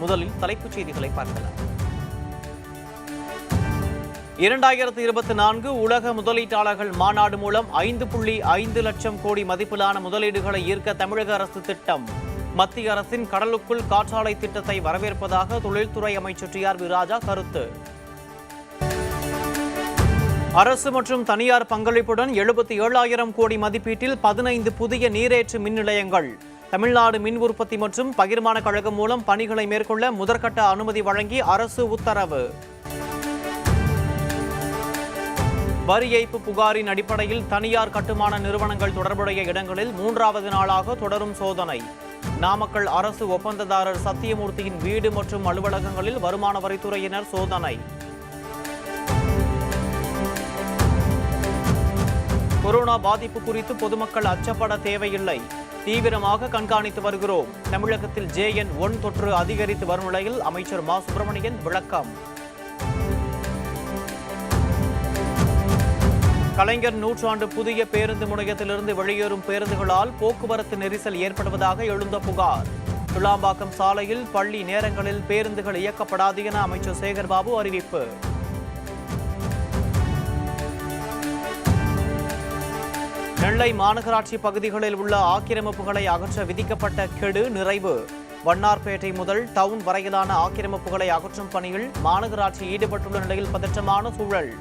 முதலில் தலைப்புச் செய்திகளை பார்க்கலாம். 2024 உலக முதலீட்டாளர்கள் மாநாடு மூலம் 5.5 லட்சம் கோடி மதிப்பிலான முதலீடுகளை ஈர்க்க தமிழக அரசு திட்டம். மத்திய அரசின் கடலுக்குள் காற்றாலை திட்டத்தை வரவேற்பதாக தொழில்துறை அமைச்சர் டி.ஆர்.பி. ராஜா கருத்து. அரசு மற்றும் தனியார் பங்களிப்புடன் 77,000 கோடி மதிப்பீட்டில் 15 புதிய நீரேற்று மின் நிலையங்கள். தமிழ்நாடு மின் உற்பத்தி மற்றும் பகிர்மான கழகம் மூலம் பணிகளை மேற்கொள்ள முதற்கட்ட அனுமதி வழங்கி அரசு உத்தரவு. வரி ஏய்ப்பு புகாரின் அடிப்படையில் தனியார் கட்டுமான நிறுவனங்கள் தொடர்புடைய இடங்களில் 3வது நாளாக தொடரும் சோதனை. நாமக்கல் அரசு ஒப்பந்ததாரர் சத்தியமூர்த்தியின் வீடு மற்றும் அலுவலகங்களில் வருமான வரித்துறையினர் சோதனை. கொரோனா பாதிப்பு குறித்து பொதுமக்கள் அச்சப்பட தேவையில்லை. தீவிரமாக கண்காணித்து வருகிறோம். தமிழகத்தில் JN1 தொற்று அதிகரித்து வரும் நிலையில் அமைச்சர் மா. சுப்பிரமணியன் விளக்கம். கலைஞர் நூற்றாண்டு புதிய பேருந்து முனையத்திலிருந்து வெளியேறும் பேருந்துகளால் போக்குவரத்து நெரிசல் ஏற்படுவதாக எழுந்த புகார். துலாம்பாக்கம் சாலையில் பள்ளி நேரங்களில் பேருந்துகள் இயக்கப்படாது என அமைச்சர் சேகர்பாபு அறிவிப்பு. நெல்லை மாநகராட்சி பகுதிகளில் உள்ள ஆக்கிரமிப்புகளை அகற்ற விதிக்கப்பட்ட கெடு நிறைவு. வண்ணார்பேட்டை முதல் டவுன் வரையிலான ஆக்கிரமிப்புகளை அகற்றும் பணியில் மாநகராட்சி ஈடுபட்டுள்ள நிலையில் பதற்றமான சூழல்.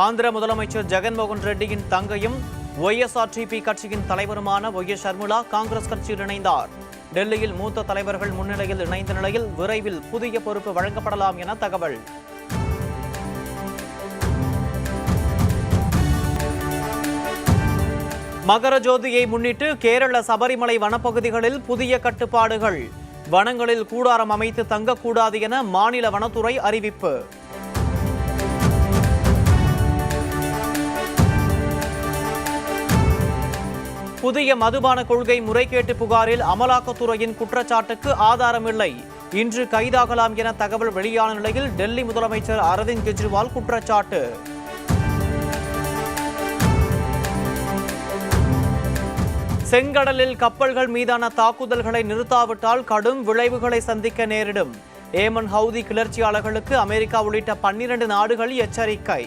ஆந்திர முதலமைச்சர் ஜெகன்மோகன் ரெட்டியின் தங்கையும் YSRTP கட்சியின் தலைவருமான YS ஷர்மிளா காங்கிரஸ் கட்சியில் இணைந்தார். டெல்லியில் மூத்த தலைவர்கள் முன்னிலையில் இணைந்த நிலையில் விரைவில் புதிய பொறுப்பு வழங்கப்படலாம் என தகவல். மகர ஜோதியை முன்னிட்டு கேரள சபரிமலை வனப்பகுதிகளில் புதிய கட்டுப்பாடுகள். வனங்களில் கூடாரம் அமைத்து தங்கக்கூடாது என மாநில வனத்துறை அறிவிப்பு. புதிய மதுபான கொள்கை முறைகேட்டு புகாரில் அமலாக்கத்துறையின் குற்றச்சாட்டுக்கு ஆதாரமில்லை. இன்று கைதாகலாம் என தகவல் வெளியான நிலையில் டெல்லி முதலமைச்சர் அரவிந்த் கெஜ்ரிவால் குற்றச்சாட்டு. செங்கடலில் கப்பல்கள் மீதான தாக்குதல்களை நிறுத்தாவிட்டால் கடும் விளைவுகளை சந்திக்க நேரிடும். ஏமன் ஹவுதி கிளர்ச்சியாளர்களுக்கு அமெரிக்கா உள்ளிட்ட 12 நாடுகள் எச்சரிக்கை.